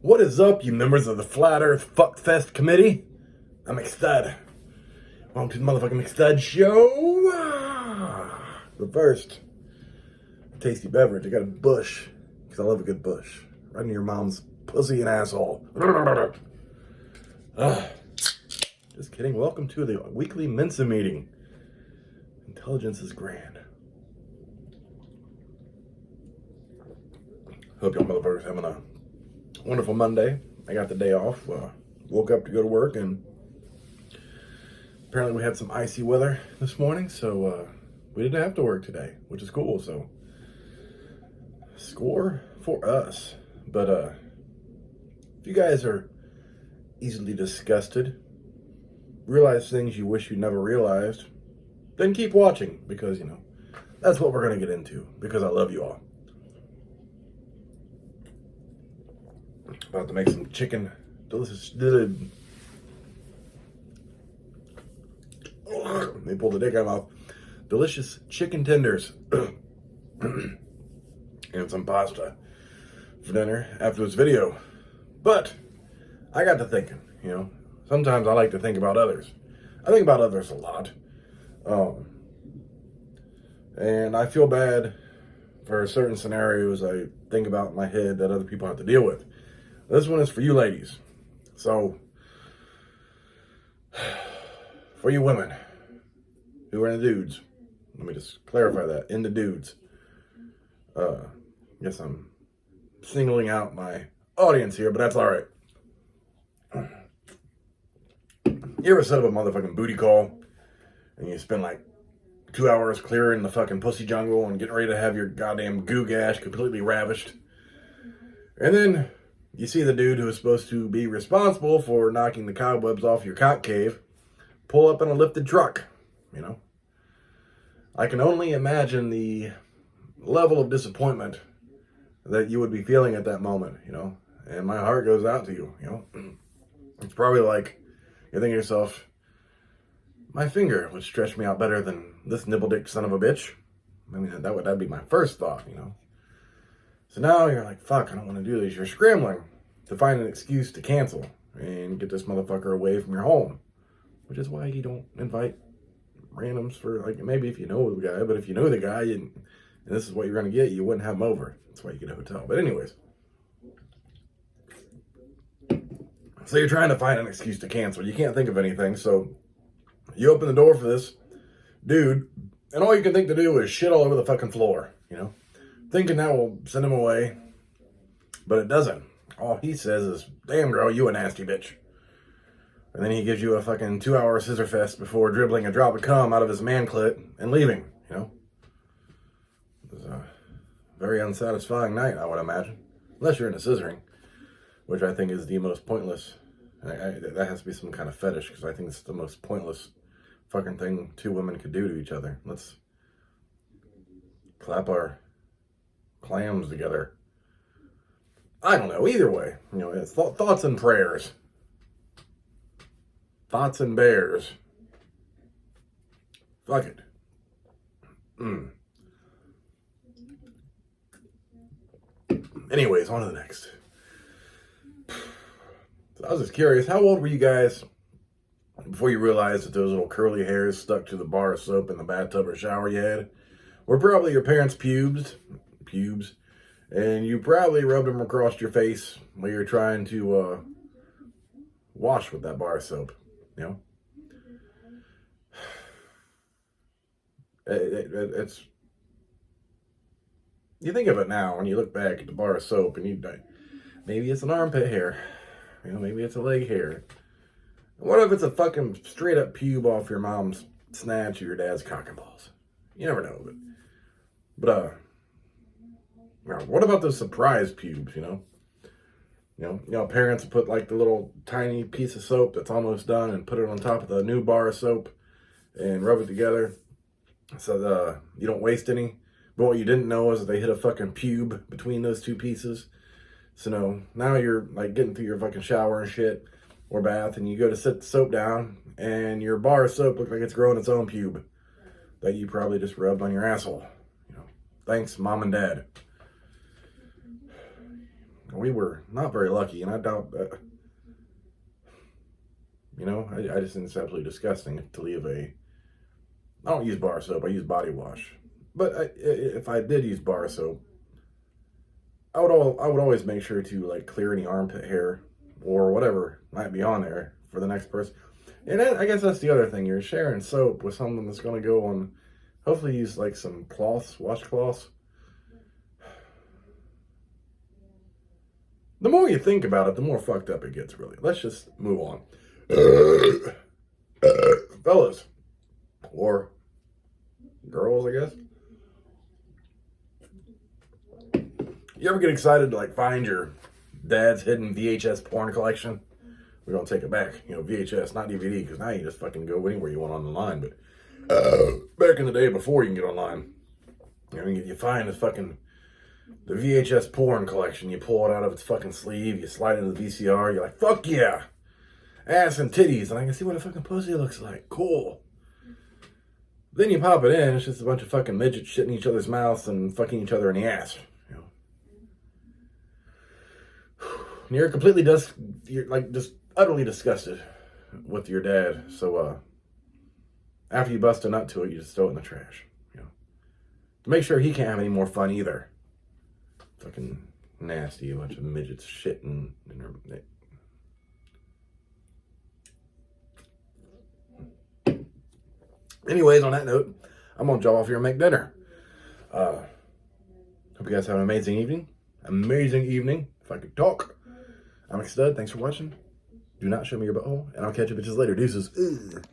What is up, you members of the Flat Earth Fuckfest Committee? I'm McStud. Welcome to the motherfucking McStud Show. But first, tasty beverage. I got a bush, because I love a good bush. Right in your mom's pussy and asshole. Just kidding. Welcome to the weekly Mensa meeting. Intelligence is grand. Hope y'all motherfuckers having a wonderful Monday. I got the day off. Woke up to go to work, and apparently we had some icy weather this morning, so we didn't have to work today, which is cool. So score for us. But if you guys are easily disgusted, realize things you wish you never realized, then keep watching, because that's what we're gonna get into, because I love you all. About to make some chicken, delicious. Let me pull the dick out of my mouth. Delicious chicken tenders and some pasta for dinner after this video. But I got to thinking, sometimes I like to think about others. I think about others a lot. And I feel bad for certain scenarios I think about in my head that other people have to deal with. This one is for you ladies. So, for you women who are into dudes, let me just clarify that, into dudes. Guess I'm singling out my audience here, but that's all right. You ever set up a motherfucking booty call and you spend like 2 hours clearing the fucking pussy jungle and getting ready to have your goddamn goo gash completely ravished? And then you see the dude who is supposed to be responsible for knocking the cobwebs off your cock cave pull up in a lifted truck, I can only imagine the level of disappointment that you would be feeling at that moment, and my heart goes out to you, It's probably like you think to yourself, my finger would stretch me out better than this nipple dick son of a bitch. I mean, that'd be my first thought, So now you're like, fuck, I don't want to do this. You're scrambling to find an excuse to cancel and get this motherfucker away from your home. Which is why you don't invite randoms for, like, maybe if you know the guy, but if you know the guy and this is what you're going to get, you wouldn't have him over. That's why you get a hotel. But anyways. So you're trying to find an excuse to cancel. You can't think of anything, so you open the door for this dude, and all you can think to do is shit all over the fucking floor, thinking that will send him away, but it doesn't. All he says is, damn girl, you a nasty bitch. And then he gives you a fucking 2-hour scissor fest before dribbling a drop of cum out of his man clit and leaving, It was a very unsatisfying night, I would imagine. Unless you're into scissoring, which I think is the most pointless. That has to be some kind of fetish, because I think it's the most pointless fucking thing two women could do to each other. Let's clap our clams together. I don't know. Either way, it's thoughts and prayers. Thoughts and bears. Fuck it. Anyways, on to the next. So I was just curious, how old were you guys before you realized that those little curly hairs stuck to the bar of soap in the bathtub or shower you had were probably your parents' pubes, and you probably rubbed them across your face while you're trying to wash with that bar of soap, It's, you think of it now when you look back at the bar of soap, and maybe it's an armpit hair, maybe it's a leg hair. What if it's a fucking straight up pube off your mom's snatch or your dad's cock and balls? You never know, but what about those surprise pubes, parents put like the little tiny piece of soap that's almost done and put it on top of the new bar of soap and rub it together so you don't waste any. But what you didn't know is that they hit a fucking pube between those two pieces. So now you're like getting through your fucking shower and shit or bath, and you go to set the soap down, and your bar of soap looks like it's growing its own pube that you probably just rubbed on your asshole. Thanks, mom and dad. we were not very lucky, and I doubt that. You know, I just think it's absolutely disgusting to leave a. I don't use bar soap. I use body wash. But if I did use bar soap, I would always make sure to like clear any armpit hair or whatever might be on there for the next person. And I guess that's the other thing. You're sharing soap with someone that's going to go on. Hopefully, use like some cloths, washcloths. The more you think about it, the more fucked up it gets. Really, let's just move on, fellas, or girls, I guess. You ever get excited to like find your dad's hidden VHS porn collection? We're gonna take it back, you know, VHS, not DVD, because now you just fucking go anywhere you want on the line. But back in the day, before you can get online, you know, you find this fucking the VHS porn collection. You pull it out of its fucking sleeve, you slide it into the VCR. You're like, fuck yeah, ass and titties, and I can see what a fucking pussy looks like. Cool. Then you pop it in. It's just a bunch of fucking midgets shitting each other's mouths and fucking each other in the ass. You know, and you're completely you're like just utterly disgusted with your dad. So after you bust a nut to it, you just throw it in the trash. You know, to make sure he can't have any more fun either. Fucking nasty, a bunch of midgets shitting in their. Anyways, on that note, I'm gonna jump off here and make dinner. Hope you guys have an amazing evening. Amazing evening, if I could talk. I'm McStud. Thanks for watching. Do not show me your butthole, and I'll catch you bitches later. Deuces. Ugh.